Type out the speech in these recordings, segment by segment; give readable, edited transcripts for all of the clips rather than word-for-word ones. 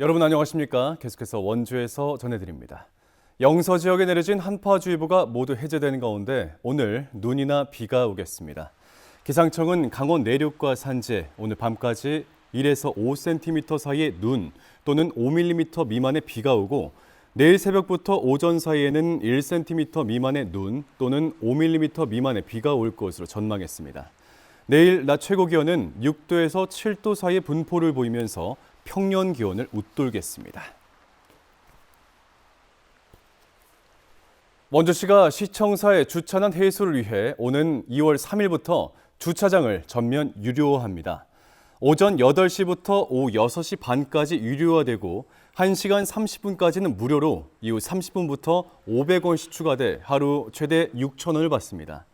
여러분 안녕하십니까? 계속해서 원주에서 전해드립니다. 영서 지역에 내려진 한파주의보가 모두 해제되는 가운데 오늘 눈이나 비가 오겠습니다. 기상청은 강원 내륙과 산지에 오늘 밤까지 1에서 5cm 사이의 눈 또는 5mm 미만의 비가 오고 내일 새벽부터 오전 사이에는 1cm 미만의 눈 또는 5mm 미만의 비가 올 것으로 전망했습니다. 내일 낮 최고 기온은 6도에서 7도 사이의 분포를 보이면서 평년 기온을 웃돌겠습니다. 원주시가 시청사의 주차난 해소를 위해 오는 2월 3일부터 주차장을 전면 유료화합니다. 오전 8시부터 오후 6시 반까지 유료화되고 1시간 30분까지는 무료로 이후 30분부터 500원씩 추가돼 하루 최대 6,000원을 받습니다.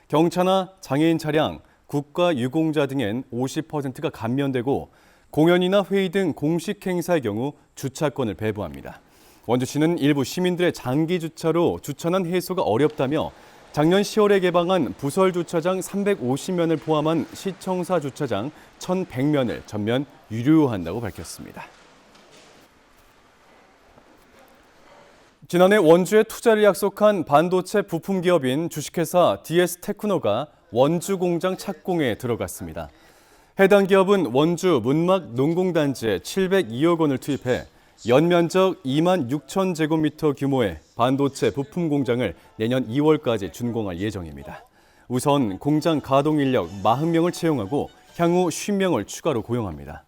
경차나 장애인 차량, 국가유공자 등엔 50%가 감면되고 공연이나 회의 등 공식 행사의 경우 주차권을 배부합니다. 원주시는 일부 시민들의 장기 주차로 주차난 해소가 어렵다며 작년 10월에 개방한 부설 주차장 350면을 포함한 시청사 주차장 1,100면을 전면 유료화한다고 밝혔습니다. 지난해 원주에 투자를 약속한 반도체 부품 기업인 주식회사 DS테크노가 원주 공장 착공에 들어갔습니다. 해당 기업은 원주 문막 농공단지에 702억 원을 투입해 연면적 2만 6천 제곱미터 규모의 반도체 부품 공장을 내년 2월까지 준공할 예정입니다. 우선 공장 가동 인력 40명을 채용하고 향후 50명을 추가로 고용합니다.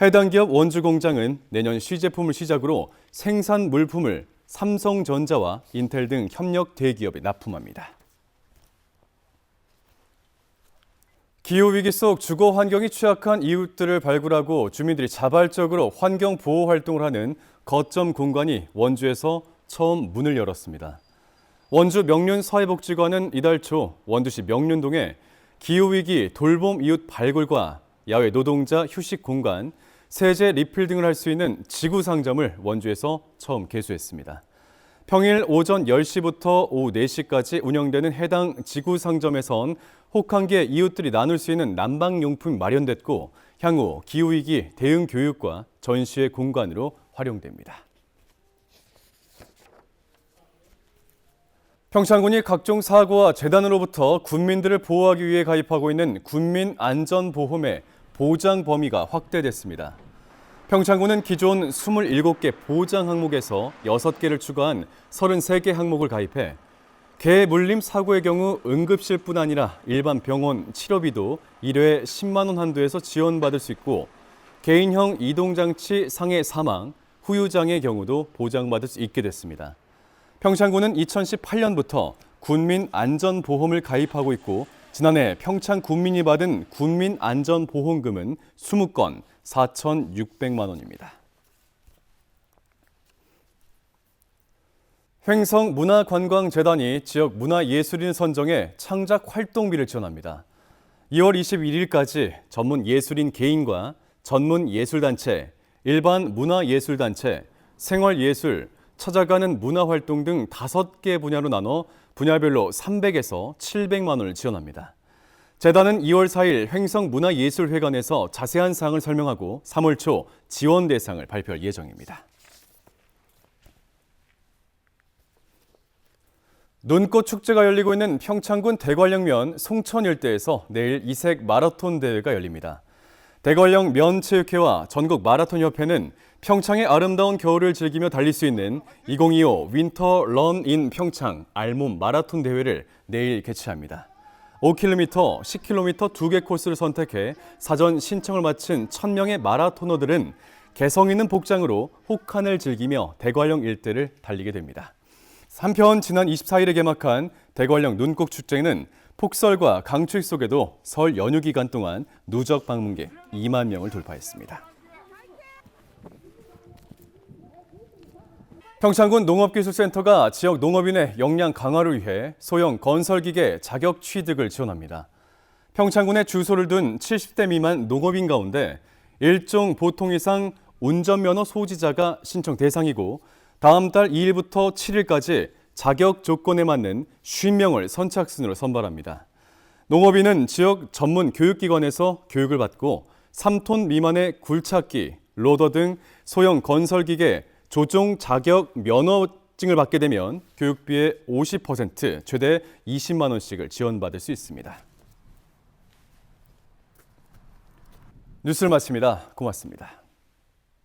해당 기업 원주 공장은 내년 시제품을 시작으로 생산 물품을 삼성전자와 인텔 등 협력 대기업에 납품합니다. 기후위기 속 주거 환경이 취약한 이웃들을 발굴하고 주민들이 자발적으로 환경 보호 활동을 하는 거점 공간이 원주에서 처음 문을 열었습니다. 원주 명륜 사회복지관은 이달 초 원주시 명륜동에 기후위기 돌봄 이웃 발굴과 야외 노동자 휴식 공간, 세제 리필 등을 할 수 있는 지구상점을 원주에서 처음 개소했습니다. 평일 오전 10시부터 오후 4시까지 운영되는 해당 지구상점에선 혹한기에 이웃들이 나눌 수 있는 난방용품이 마련됐고 향후 기후위기 대응 교육과 전시회 공간으로 활용됩니다. 평창군이 각종 사고와 재난으로부터 군민들을 보호하기 위해 가입하고 있는 군민안전보험의 보장 범위가 확대됐습니다. 평창군은 기존 27개 보장 항목에서 6개를 추가한 33개 항목을 가입해 개 물림 사고의 경우 응급실뿐 아니라 일반 병원 치료비도 1회에 10만 원 한도에서 지원받을 수 있고 개인형 이동장치 상해 사망, 후유장애의 경우도 보장받을 수 있게 됐습니다. 평창군은 2018년부터 군민안전보험을 가입하고 있고 지난해 평창 군민이 받은 군민안전보험금은 20건 4,600만 원입니다. 횡성문화관광재단이 지역 문화예술인 선정에 창작 활동비를 지원합니다. 2월 21일까지 전문 예술인 개인과 전문 예술단체, 일반 문화예술단체, 생활예술, 찾아가는 문화활동 등 5개 분야로 나눠 분야별로 300에서 700만 원을 지원합니다. 재단은 2월 4일 횡성문화예술회관에서 자세한 사항을 설명하고 3월 초 지원 대상을 발표할 예정입니다. 눈꽃 축제가 열리고 있는 평창군 대관령면 송천 일대에서 내일 이색 마라톤 대회가 열립니다. 대관령 면체육회와 전국 마라톤협회는 평창의 아름다운 겨울을 즐기며 달릴 수 있는 2025 윈터 런 인 평창 알몸 마라톤 대회를 내일 개최합니다. 5km, 10km 2개 코스를 선택해 사전 신청을 마친 1,000명의 마라토너들은 개성 있는 복장으로 혹한을 즐기며 대관령 일대를 달리게 됩니다. 한편 지난 24일에 개막한 대관령 눈꽃 축제는 폭설과 강추위 속에도 설 연휴 기간 동안 누적 방문객 2만 명을 돌파했습니다. 평창군 농업기술센터가 지역 농업인의 역량 강화를 위해 소형 건설기계 자격 취득을 지원합니다. 평창군에 주소를 둔 70대 미만 농업인 가운데 일종 보통 이상 운전면허 소지자가 신청 대상이고 다음 달 2일부터 7일까지 자격 조건에 맞는 50명을 선착순으로 선발합니다. 농업인은 지역 전문 교육기관에서 교육을 받고 3톤 미만의 굴착기, 로더 등 소형 건설기계 조종 자격 면허증을 받게 되면 교육비의 50%, 최대 20만 원씩을 지원받을 수 있습니다. 뉴스를 마칩니다. 고맙습니다.